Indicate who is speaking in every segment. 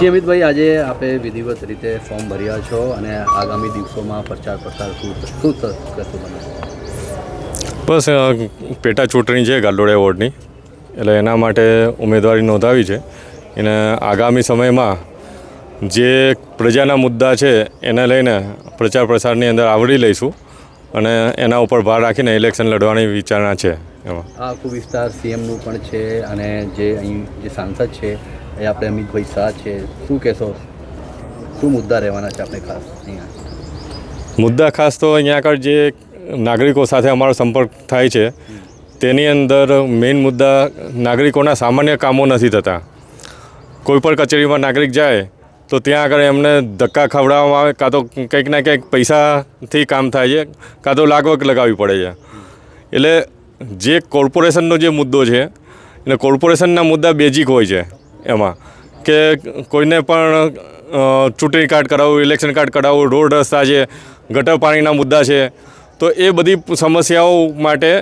Speaker 1: જી અમિતભાઈ, આજે આપે વિધિવત રીતે ફોર્મ ભર્યા છો અને આગામી દિવસોમાં પ્રચાર પ્રસાર શું કરશું તમે?
Speaker 2: બસ પેટા ચૂંટણી છે ગાલોડિયા વોર્ડની, એટલે એના માટે ઉમેદવારી નોંધાવી છે. એને આગામી સમયમાં જે પ્રજાના મુદ્દા છે એને લઈને પ્રચાર પ્રસારની અંદર આવરી લઈશું અને એના ઉપર ભાર રાખીને ઇલેક્શન લડવાની વિચારણા છે. એમાં
Speaker 1: આ આખું વિસ્તાર સીએમનું પણ છે અને જે અહીં જે સાંસદ છે એ આપણે અમિતભાઈ શાહ છે. શું કહેશો, શું મુદ્દા રહેવાના છે આપણે ખાસ અહીંયા?
Speaker 2: મુદ્દા ખાસ તો અહીંયા આગળ જે નાગરિકો સાથે અમારો સંપર્ક થાય છે તેની અંદર મેઇન મુદ્દા નાગરિકોના સામાન્ય કામો નથી થતા. કોઈપણ કચેરીમાં નાગરિક જાય તો ત્યાં આગળ એમને ધક્કા ખવડાવવામાં આવે, કાં તો કંઈક ના કંઈક પૈસાથી કામ થાય છે, કાં તો લાગવગ લગાવવી પડે છે. એટલે જે કોર્પોરેશનનો જે મુદ્દો છે એટલે કોર્પોરેશનના મુદ્દા બેઝિક હોય છે. એમાં કે કોઈને પણ ચૂંટણી કાર્ડ કરાવવું, ઇલેક્શન કાર્ડ કરાવવું, રોડ રસ્તા છે, ગટર પાણીના મુદ્દા છે, તો એ બધી સમસ્યાઓ માટે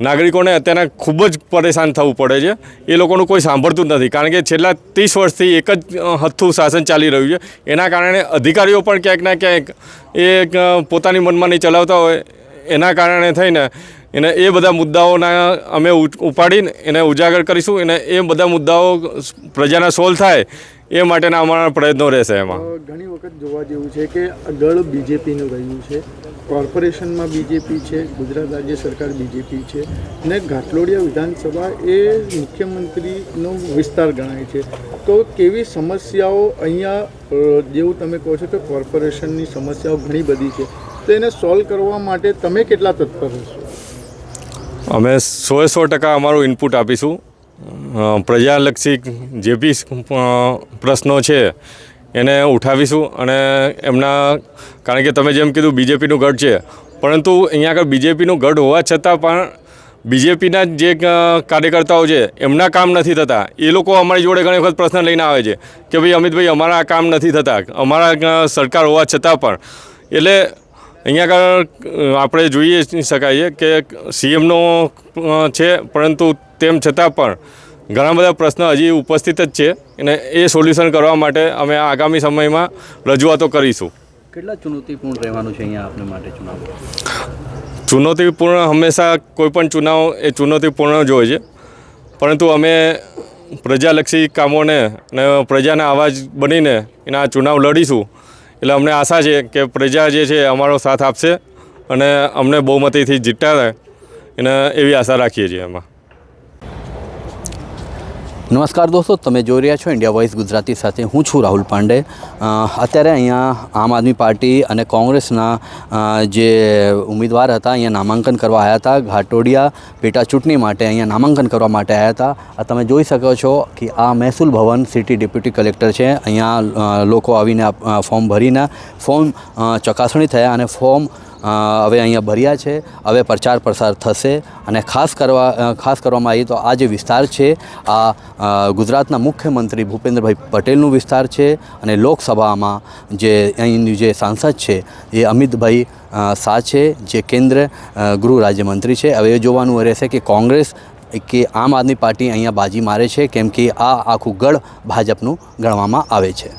Speaker 2: નાગરિકોને અત્યારે ખૂબ જ પરેશાન થવું પડે છે. એ લોકોનું કોઈ સાંભળતું જ નથી, કારણ કે છેલ્લા 30 વર્ષથી એક જ હથ્થું શાસન ચાલી રહ્યું છે. એના કારણે અધિકારીઓ પણ ક્યાંક ના ક્યાંક એ પોતાની મનમાની ચલાવતા હોય, એના કારણે થઈને એને એ બધા મુદ્દાઓના અમે ઉપાડીને એને ઉજાગર કરીશું અને એ બધા મુદ્દાઓ પ્રજાના સોલ્વ થાય એ માટેના અમારા પ્રયત્નો રહેશે. એમાં
Speaker 3: ઘણી વખત જોવા જેવું છે કે દળ બીજેપીનું રહ્યું છે, કોર્પોરેશનમાં બીજેપી છે, ગુજરાત રાજ્ય સરકાર બીજેપી છે ને ઘાટલોડિયા વિધાનસભા એ મુખ્યમંત્રીનો વિસ્તાર ગણાય છે. તો કેવી સમસ્યાઓ અહીંયા, જેવું તમે કહો છો કે કોર્પોરેશનની સમસ્યાઓ ઘણી બધી છે, તો એને સોલ્વ કરવા માટે તમે કેટલા તત્પર હશો?
Speaker 2: અમે 100% અમારું ઇનપુટ આપીશું. પ્રજાલક્ષી જે બી પ્રશ્નો છે એને ઉઠાવીશું અને એમના, કારણ કે તમે જેમ કીધું બીજેપીનું ગઢ છે, પરંતુ અહીંયા આગળ બીજેપીનું ગઢ હોવા છતાં પણ બીજેપીના જે કાર્યકર્તાઓ છે એમના કામ નથી થતા. એ લોકો અમારી જોડે ઘણી વખત પ્રશ્ન લઈને આવે છે કે ભાઈ અમિતભાઈ અમારા કામ નથી થતા, અમારા સરકાર હોવા છતાં પણ. એટલે અહીંયા આગળ આપણે જોઈ શકાય છે કે સીએમનો છે, પરંતુ તેમ છતાં પણ ઘણા બધા પ્રશ્નો હજી ઉપસ્થિત જ છે અને એ સોલ્યુશન કરવા માટે અમે આગામી સમયમાં રજૂઆતો કરીશું.
Speaker 1: કેટલા ચુનૌતીપૂર્ણ રહેવાનું છે અહીંયા આપને માટે ચુનાવ?
Speaker 2: ચુનૌતીપૂર્ણ હંમેશા કોઈપણ ચુનાવ એ ચુનૌતીપૂર્ણ જ હોય છે, પરંતુ અમે પ્રજાલક્ષી કામોને અને પ્રજાના અવાજ બનીને એના ચુનાવ લડીશું. એટલે અમને આશા છે કે પ્રજા જે છે અમારો સાથ આપશે અને અમને બહુમતીથી જીતાડે એને એવી આશા રાખીએ છીએ. એમાં
Speaker 1: નમસ્કાર દોસ્તો, તમે જોઈ રહ્યા છો ઇન્ડિયા વોઇસ ગુજરાતી સાથે હું છું રાહુલ પાંડે. અત્યારે અહીંયા આમ આદમી પાર્ટી અને કોંગ્રેસના જે ઉમેદવાર હતા અહીંયા નામાંકન કરવા આવ્યા હતા. ઘાટોડિયા પેટા ચૂંટણી માટે અહીંયા નામાંકન કરવા માટે આવ્યા હતા. તમે જોઈ શકો છો કે આ મહેસૂલ ભવન સિટી ડેપ્યુટી કલેક્ટર છે. અહીંયા લોકો આવીને ફોર્મ ભરીને ફોર્મ ચકાસણી થયા અને ફોર્મ હવે અહીંયા ભર્યા છે. હવે પ્રચાર પ્રસાર થશે અને ખાસ કરવામાં આવીએ તો આ જે વિસ્તાર છે આ ગુજરાતના મુખ્યમંત્રી ભૂપેન્દ્રભાઈ પટેલનું વિસ્તાર છે અને લોકસભામાં જે અહીંની જે સાંસદ છે એ અમિતભાઈ શાહ છે, જે કેન્દ્ર ગૃહ રાજ્યમંત્રી છે. હવે એ જોવાનું રહેશે કે કોંગ્રેસ કે આમ આદમી પાર્ટી અહીંયા બાજી મારે છે, કેમ કે આ આખું ગઢ ભાજપનું ગણવામાં આવે છે.